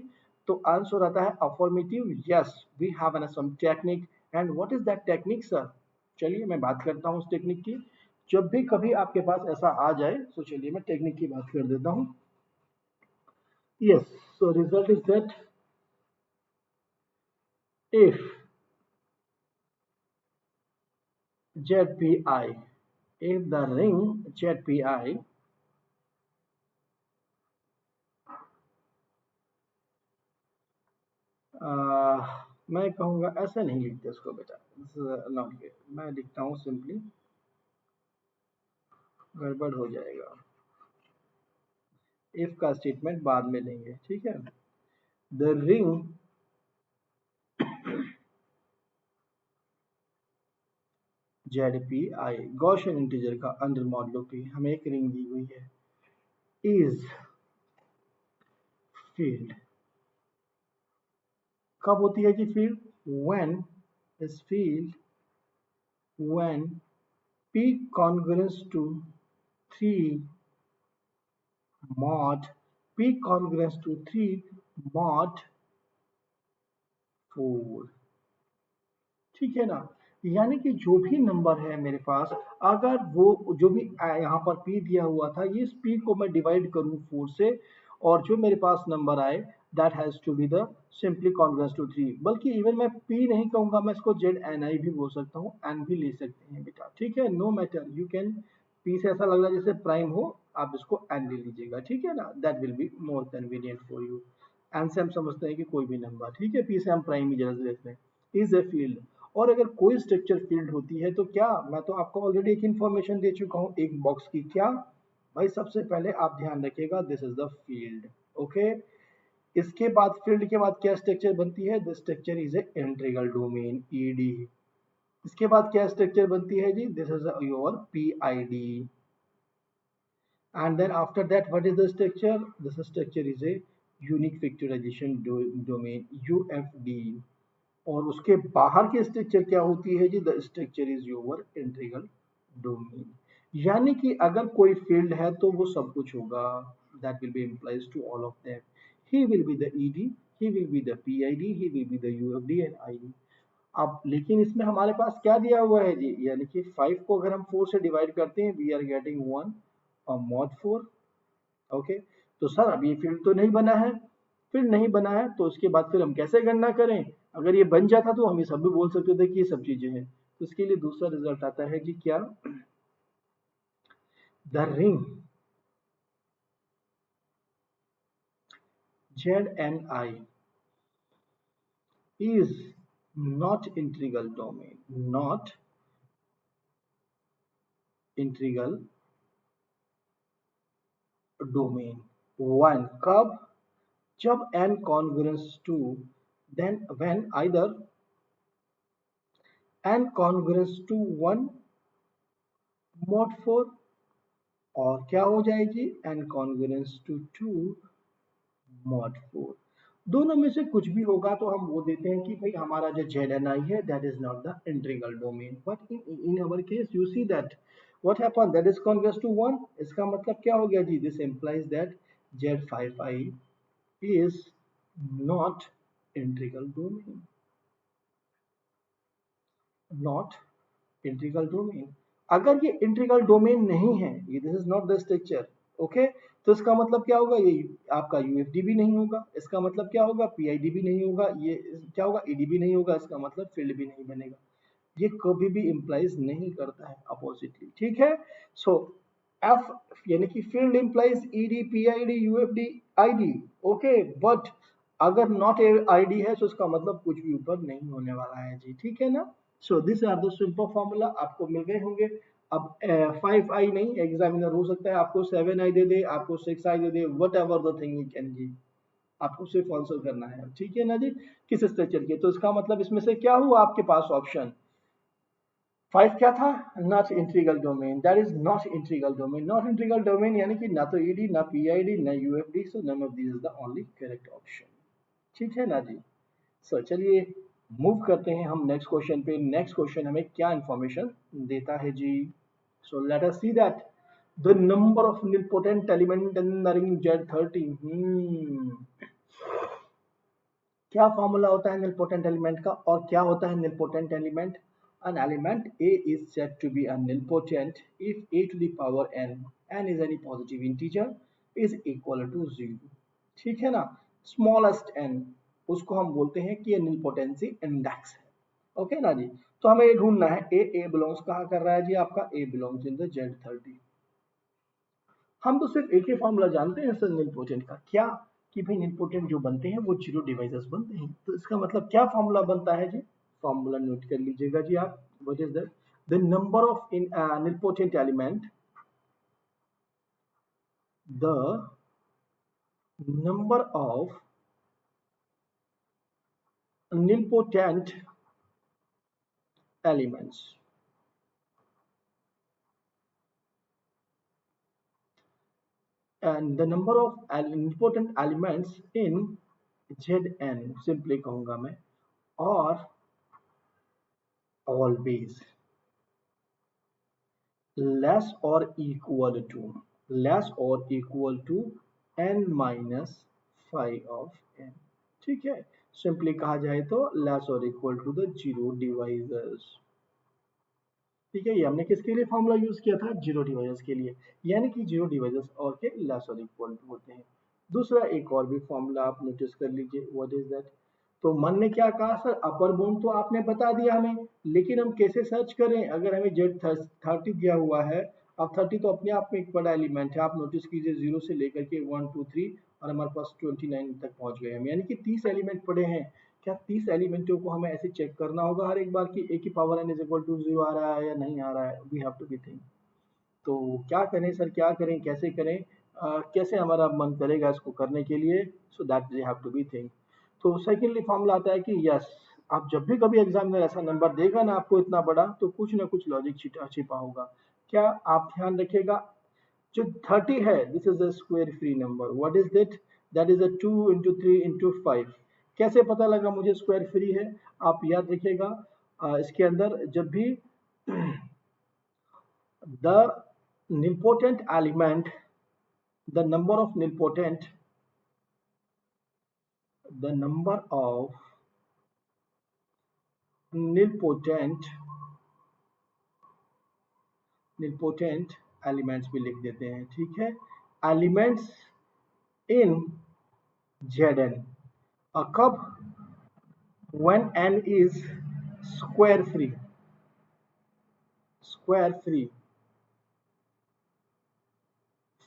तो आंसर आता है affirmative, yes we have an some technique. And what is that technique sir, चलिए मैं बात करता हूँ उस टेक्निक की। जब भी कभी आपके पास ऐसा आ जाए तो चलिए मैं टेक्निक की बात कर देता हूँ। Yes, so result is that if ZPI, if the ring ZPI मैं कहूँगा ऐसा नहीं लिखते उसको बेटा, नॉट ये मैं लिखता हूँ सिंपली, गड़बड़ हो जाएगा, इफ का स्टेटमेंट बाद में लेंगे, ठीक है। The ring ZPI Gaussian integer का अंडर मॉडलो पी, हमें एक रिंग दी हुई है, इज फील्ड, कब होती है जी field, when is field when P congruence to 3 mod p congruence to 3 mod 4। ठीक है ना। यानी कि जो भी नंबर है मेरे पास, अगर वो जो भी यहाँ पर p दिया हुआ था, ये इस p को मैं डिवाइड करूँ 4 से, और जो मेरे पास नंबर आए that has to be the simply congruence to 3। बल्कि इवन मैं p नहीं कहूंगा, मैं इसको ZNI भी बोल सकता हूँ, n भी ले सकते हैं बेटा। ठीक है, no matter, you can, p से ऐसा लग रहा है जैसे प्राइम हो, आप इसको n ले लीजिएगा। ठीक है ना, that will be more convenient for you. n से हम समझते हैं कि कोई भी नंबर, ठीक है, p से हम प्राइम ही जरा लेते हैं। इज ए फील्ड, और अगर कोई स्ट्रक्चर फील्ड होती है तो क्या, मैं तो आपको ऑलरेडी एक इंफॉर्मेशन दे चुका हूँ एक बॉक्स की। क्या भाई, सबसे पहले आप ध्यान रखिएगा, this is the field. Okay, इसके बाद फील्ड के बाद क्या स्ट्रक्चर बनती है, this structure is a integral domain, ED. इसके बाद क्या स्ट्रक्चर बनती है जी, this is your PID. and then after that what is the structure, this structure is a unique factorization domain, UFD। और उसके बाहर की स्ट्रक्चर क्या होती है जी, the structure is your integral domain. यानी कि अगर कोई फील्ड है तो वो सब कुछ होगा, that will be implies to all of them. He will be the ED, he will be the PID, he will be the UFD and ID. अब लेकिन इसमें हमारे पास क्या दिया हुआ है जी, यानी कि 5 को अगर हम 4 से डिवाइड करते हैं, we are getting 1 mod 4। Okay, तो सर अब ये फील्ड तो नहीं बना है, फील्ड नहीं बना है तो उसके बाद फिर हम कैसे गणना करें। अगर ये बन जाता तो हम ये सब भी बोल सकते थे कि ये सब चीजें हैं। तो इसके लिए दूसरा रिजल्ट आता है जी, क्या, the ring ZNI is not integral domain, not integral domain। One कब, जब n congruence to, then when either n congruence to 1 mod 4, और क्या हो जाएगी, n congruence to 2 mod 4। दोनों में से कुछ भी होगा तो हम वो देते हैं कि भाई हमारा जो ZNI है that is not the integral domain. But in our case you see that what happen, that is congruence to 1। इसका मतलब क्या हो गया जी, this implies that Z5I is not integral domain, not integral domain. अगर ये integral domain नहीं है, ये this is not the structure, okay, तो इसका मतलब क्या होगा, ये आपका यूएफडी भी नहीं होगा, इसका मतलब क्या होगा, पीआईडी भी नहीं होगा, ये क्या होगा, ईडी भी नहीं होगा, इसका मतलब फील्ड भी नहीं बनेगा। ये कभी भी इंप्लाइज नहीं करता है अपोजिटली। ठीक है, सो एफ यानी कि field implies ED PID UFD ID. Okay, but अगर नॉट आईडी है तो उसका मतलब कुछ भी ऊपर नहीं होने वाला है जी। ठीक है ना, so this are the simple formula, आपको मिल गए होंगे। अब 5 आई नहीं, एग्जामिनर हो सकता है आपको 7 आई दे दे, आपको 6 आई दे दे, whatever the thing you can give, आपको सिर्फ आंसर करना है। ठीक है ना जी, किस स्ट्रक्चर के, तो इसका मतलब इसमें से क्या हुआ आपके पास ऑप्शन 5 क्या था, not integral domain, that is not integral domain. Not integral domain यानी कि ना तो ईडी ना पीआईडी ना UFD, so none of this is the only correct option. ठीक है ना जी, सो चलिए मूव करते हैं हम नेक्स्ट क्वेश्चन पे। नेक्स्ट क्वेश्चन हमें क्या इंफॉर्मेशन देता है जी, so let us see that the number of nilpotent element in the ring Z13। क्या फॉर्मूला होता है nilpotent एलिमेंट का, और क्या होता है nilpotent element. an element A is said to be a nilpotent if A to the power n is any positive integer is equal to 0। ठीक है ना, स्मॉलेस्ट n, उसको हम बोलते हैं कि ये nilpotency इंडेक्स है। ओके ना जी, तो हमें ये ढूंढना है ए बिलोंग्स कहाँ कर रहा है जी, आपका ए बिलोंग्स इन द Z13। हम तो सिर्फ एक ही फॉर्मूला जानते हैं सर नीलपोटेंट का, क्या, कि भाई नीलपोटेंट जो बनते हैं वो जीरो डिवाइसेस बनते हैं। तो इसका मतलब क्या फॉर्मूला बनता है जी, फॉर्मूला नोट कर लीजिएगा जी आप, what is that, the number of in nilpotent element, the number of nilpotent elements, and the number of important elements in Zn, simply कहूंगा मैं, और always less or equal to, less or equal to n minus five of n। ठीक है, simply कहा जाए तो less और equal to the zero divisors. ठीक है, ये हमने किसके लिए फॉर्मूला यूज किया था, जीरो डिवाइजर्स के लिए, यानी कि जीरो डिवाइजर्स और के लेस और इक्वल टू होते हैं। दूसरा एक और भी फॉर्मूला आप नोटिस कर लीजिए, व्हाट इज दैट। तो मन ने क्या कहा सर, अपर बाउंड तो आपने बता दिया हमें, लेकिन हम कैसे सर्च करें अगर हमें जेड 30 दिया हुआ है। अब 30 तो अपने आप में एक बड़ा एलिमेंट है, आप नोटिस कीजिए जीरो से लेकर के 1 2 3 और हमारे पास 29 तक पहुंच गए हम, यानी कि 30 एलिमेंट पड़े हैं। क्या 30 एलिमेंटों को हमें ऐसे चेक करना होगा हर एक बार कि ए की power n is equal to zero आ रहा है या नहीं आ रहा है, we have to be think. तो क्या करें सर, क्या करें, कैसे करें, कैसे हमारा मन करेगा इसको करने के लिए, so that we have to be think. तो सेकेंडली फॉर्मूला आता है कि यस, आप जब भी कभी एग्जाम में ऐसा नंबर देगा ना आपको इतना बड़ा, तो कुछ ना कुछ लॉजिक छिपा छिपा होगा। क्या आप ध्यान रखिएगा, जो 30 है this is a square free number, what is that, that is अ 2 × 3 × 5। कैसे पता लगा मुझे स्क्वायर फ्री है, आप याद रखिएगा, इसके अंदर जब भी the nilpotent element, the number of nilpotent, the number of nilpotent nilpotent elements भी लिख देते हैं, ठीक है, एलिमेंट्स इन Zn, कब, when n is square free, square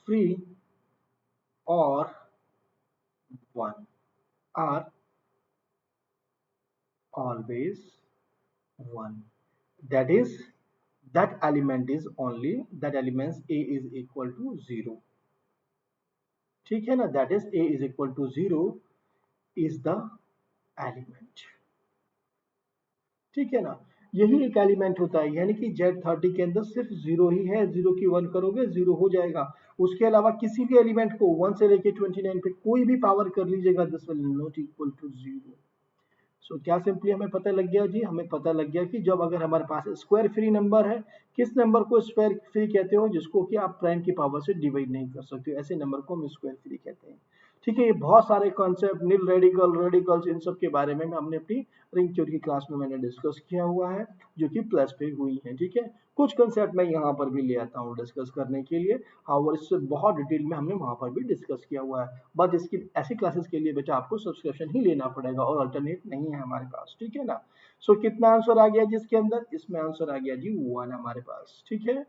free or 1 are always 1, that is that element is only, that elements a is equal to 0। ठीक है ना, that is a is equal to 0 is the element। ठीक है ना, यही एक element होता है, यानी कि Z30 के अंदर सिर्फ जीरो ही है, जीरो की वन करोगे जीरो हो जाएगा। उसके अलावा किसी भी एलिमेंट को 1 से लेके 29 पे कोई भी पावर कर लीजिएगा, this will not equal to zero. So क्या सिंपली हमें पता लग गया जी, हमें पता लग गया कि जब अगर हमारे पास स्क्वायर फ्री नंबर है, किस नंबर को स्क्वायर फ्री कहते हो, जिसको कि आप प्राइम की पावर से डिवाइड नहीं कर सकते, ऐसे नंबर को हम स्क्वायर फ्री कहते हैं। ठीक है, ये बहुत सारे कॉन्सेप्ट, नील रेडिकल, रेडिकल्स, इन सब के बारे में हमने अपनी रिंग थ्योरी की क्लास में मैंने डिस्कस किया हुआ है, जो कि प्लस पे हुई है। ठीक है, कुछ कंसेप्ट मैं यहाँ पर भी ले आता हूँ डिस्कस करने के लिए, हाँ, और इससे बहुत डिटेल में हमने वहाँ पर भी डिस्कस किया हुआ है। बट इसकी ऐसी क्लासेस के लिए बेटा आपको सब्सक्रिप्शन ही लेना पड़ेगा और अल्टरनेट नहीं है हमारे पास। ठीक है ना, सो कितना आंसर आ गया जिसके अंदर, इसमें आंसर आ गया जी 1 हमारे पास। ठीक है,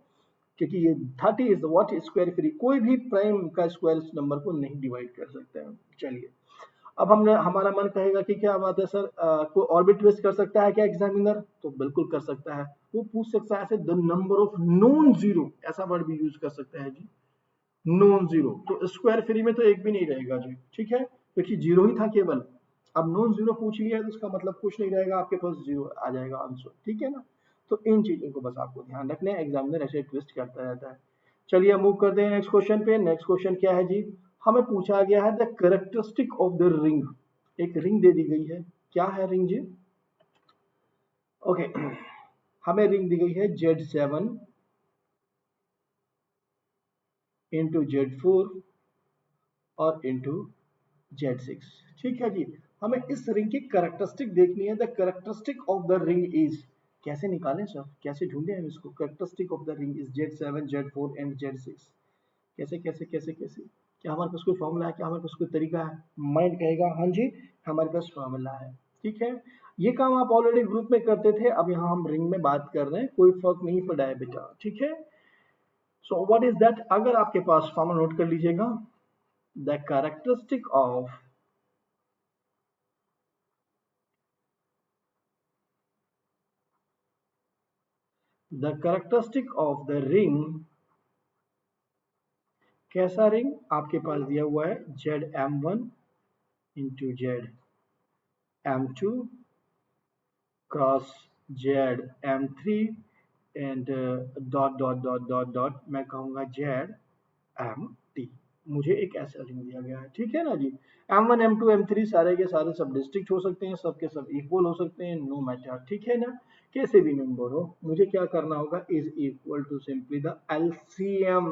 क्योंकि ये 30 इज व्हाट, स्क्वायर फ्री, कोई भी प्राइम का स्क्वायर इस नंबर को नहीं डिवाइड कर सकते हैं। चलिए, अब हमने, हमारा मन कहेगा कि क्या बात है सर, कोई और भी ट्विस्ट कर सकता है क्या एग्जामिनर, तो बिल्कुल कर सकता है। वो पूछ सकता है the number of non zero, ऐसा वर्ड भी यूज कर सकता है जी, नॉन जीरो। तो स्क्वायर फ्री में तो एक भी नहीं रहेगा जी, ठीक है, क्योंकि जीरो ही था केवल। अब नॉन जीरो पूछ लिया है तो उसका मतलब कुछ नहीं रहेगा, आपके पास जीरो आ जाएगा आंसर। ठीक है ना, तो इन चीजों को बस आपको ध्यान रखना है, एग्जामिनर ऐसे ट्विस्ट करता रहता है। चलिए मूव करते हैं नेक्स्ट क्वेश्चन पे। नेक्स्ट क्वेश्चन क्या है जी, हमें पूछा गया है the characteristic of the ring. एक रिंग दे दी गई है, क्या है रिंग जी, ओके हमें रिंग दी गई है Z7 इंटू Z4 और इंटू Z6। ठीक है जी, हमें इस रिंग की कैरेक्टरिस्टिक देखनी है, the characteristic of the ring is, कैसे निकालें सर, कैसे ढूंढें हम इसको, characteristic of the ring is Z7 Z4 and Z6, कैसे कैसे कैसे कैसे, क्या हमारे पास कोई फॉर्मूला है, क्या हमारे पास कोई तरीका है, माइंड कहेगा हाँ जी हमारे पास फॉर्मूला है। ठीक है, ये काम आप ऑलरेडी ग्रुप में करते थे, अब यहाँ हम रिंग में बात कर रहे हैं, कोई फर्क नहीं पड़ा है बेटा। ठीक है, सो व्हाट इज दैट, अगर आपके पास फॉर्मूला नोट कर लीजिएगा, the characteristic of, the characteristic of the ring, कैसा रिंग आपके पास दिया हुआ है, ZM1 into ZM2 cross ZM3 and dot dot dot dot dot, मैं कहूंगा ZMT। मुझे एक ऐसा रिंग दिया गया है, ठीक है ना जी। M1 M2 M3 सारे के सारे सब डिस्ट्रिक्ट हो सकते हैं, सब के सब इक्वल हो सकते हैं, नो मैटर। ठीक है ना, कैसे भी नंबर हो, मुझे क्या करना होगा, is equal to simply the LCM।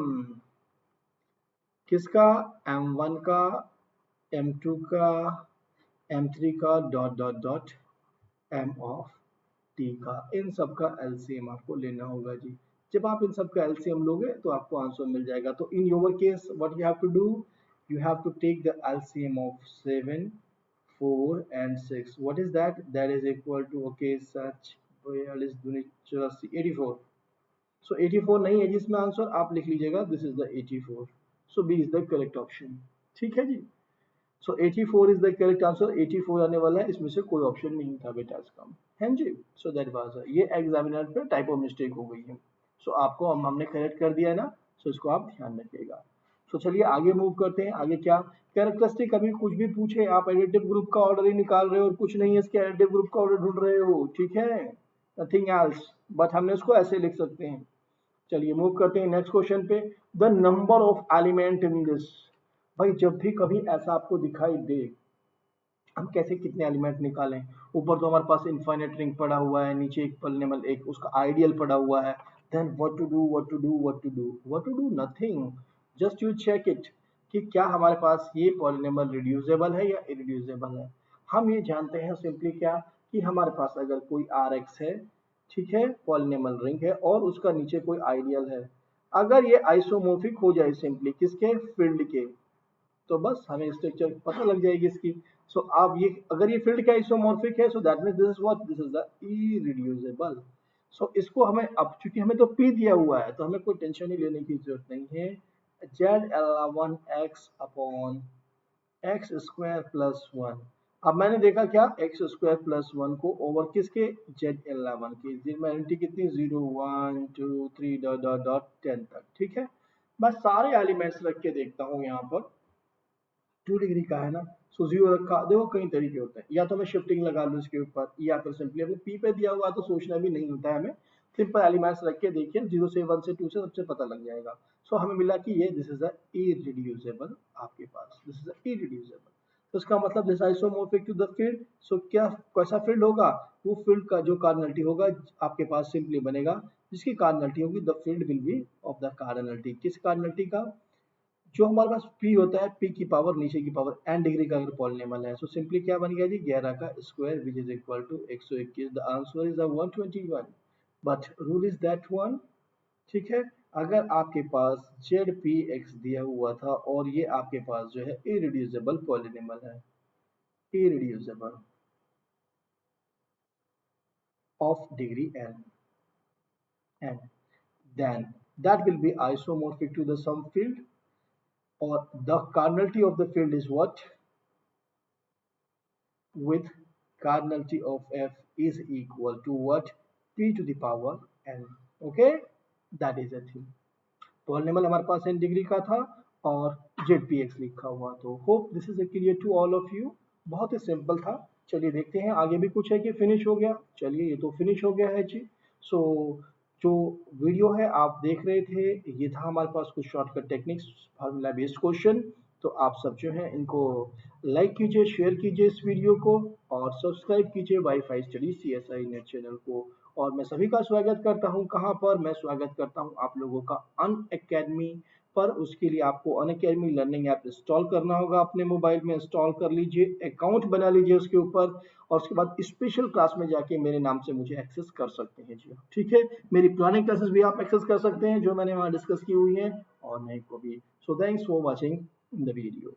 किसका, m1 का, m2 का, m3 का dot dot dot m of t का, इन सब का एलसीएम आपको लेना होगा जी। जब आप इन सब का एलसीएम लोगे तो आपको आंसर मिल जाएगा। तो in your case what you have to do, you have to take the LCM of 7, 4 and 6. What is that? That is equal to, okay, such 84। so 84 नहीं है जिसमें आंसर, आप लिख लीजिएगा this is the 84। So B is the correct option. ठीक है जी। So 84 is the correct answer. 84 आने वाला है, इसमें से कोई ऑप्शन नहीं था बेटा इसका, है जी। सो दैट वाज, ये एग्जामिनर पे टाइपो मिस्टेक हो गई है। सो आपको हमने करेक्ट कर दिया है ना, सो इसको आप ध्यान रखिएगा। सो चलिए आगे मूव करते हैं। आगे क्या कैरेक्टरिस्टिक, अभी कुछ भी पूछे आप एडिटिव ग्रुप का ऑर्डर ही निकाल रहे हो और कुछ नहीं है इसके एडिटिव ग्रुप का ऑर्डर ढूंढ रहे हो, ठीक है, नथिंग एल्स, बट हमने इसको ऐसे लिख सकते हैं। चलिए मूव करते हैं नेक्स्ट क्वेश्चन पे। The number of element in this. भाई जब भी कभी ऐसा आपको दिखाई दे, हम कैसे कितने एलिमेंट निकालें। ऊपर तो हमारे पास इनफाइनाइट रिंग पड़ा हुआ है, नीचे एक पॉलीनॉमियल एक उसका आइडियल पड़ा हुआ है। Then what to do, what to do, what to do, what to do, nothing, just you check it कि क्या हमारे पास ये पॉलीनॉमियल रिड्यूसेबल है या इरिड्यूसेबल है। हम ये जानते हैं सिंपली क्या, कि हमारे पास अगर कोई आर एक्स है, ठीक है, पॉलीनॉमियल रिंग है और उसका नीचे कोई आइडियल है, अगर ये आइसोमोर्फिक हो जाए सिंपली किसके, फील्ड के, तो बस हमें स्ट्रक्चर पता लग जाएगी इसकी। सो आप ये अगर ये फील्ड का आइसोमॉर्फिक है, so that means this is what, this is the irreducible. So इसको हमें अब चूंकि हमें तो p दिया हुआ है तो हमें कोई टेंशन ही लेने की जरूरत नहीं है। z11 x upon x square plus one. अब मैंने देखा क्या, एक्स स्क्वायर प्लस वन को ओवर किसके, z11 की, जिसमें कितनी 0 1 2 3 डॉट डॉट डॉट 10 तक, ठीक है। मैं सारे एलिमेंट्स रख के देखता हूँ यहाँ पर। 2 डिग्री का है ना, सो जीरो रखा, देखो कई तरीके होते हैं, या तो मैं शिफ्टिंग लगा लूँ इसके ऊपर, या फिर सिंपली अभी पी पे दिया हुआ तो सोचना भी नहीं होता है हमें, सिंपल एलिमेंट्स रख के देखिए, 0 से 1 से 2 से सबसे पता लग जाएगा। सो हमें मिला कि ये दिस इज अ इरिड्यूसेबल, आपके पास दिस इज अ इरिड्यूसेबल। तो इसका मतलब this isomorphic to the field. So क्या कैसा फील्ड होगा, वो फील्ड का जो कार्डिनलिटी होगा आपके पास सिंपली बनेगा, जिसकी कार्डिनलिटी होगी the field will be of the cardinality, किस कार्डिनलिटी का, जो हमारे पास p होता है, p की पावर नीचे की पावर n डिग्री का अगर पॉलिनॉमियल है, सो सिंपली क्या बन गया जी, 11 का square which is equal to 121। The answer is 121, but rule is that one, ठीक है। अगर आपके पास ZPX दिया हुआ था और ये आपके पास जो है इरिड्यूसिबल पॉलिनॉमियल है, irreducible of degree n, then that will be isomorphic to the some field, or the cardinality of the field is what, with cardinality of f is equal to what, p to the power n, okay, that is a thing। Polynomial हमारे पास n degree का था और ZPX लिखा हुआ, तो hope this is clear to all of you. बहुत ही simple था। चलिए देखते हैं आगे भी कुछ है कि फिनिश हो गया। चलिए ये तो फिनिश हो गया है जी। सो जो वीडियो है आप देख रहे थे, ये था हमारे पास कुछ shortcut techniques, formula based question. तो आप सब जो है इनको लाइक कीजिए, शेयर कीजिए इस वीडियो को, और सब्सक्राइब कीजिए wifi study CSI net channel को। और मैं सभी का स्वागत करता हूं, कहां पर, मैं स्वागत करता हूं आप लोगों का अन अकेडमी पर। उसके लिए आपको अन अकेडमी लर्निंग ऐप इंस्टॉल करना होगा, अपने मोबाइल में इंस्टॉल कर लीजिए, अकाउंट बना लीजिए उसके ऊपर, और उसके बाद स्पेशल क्लास में जाके मेरे नाम से मुझे एक्सेस कर सकते हैं जी, ठीक है। मेरी पुरानी क्लासेस भी आप एक्सेस कर सकते हैं जो मैंने वहां डिस्कस की हुई है, और नई को भी। So thanks for watching the video.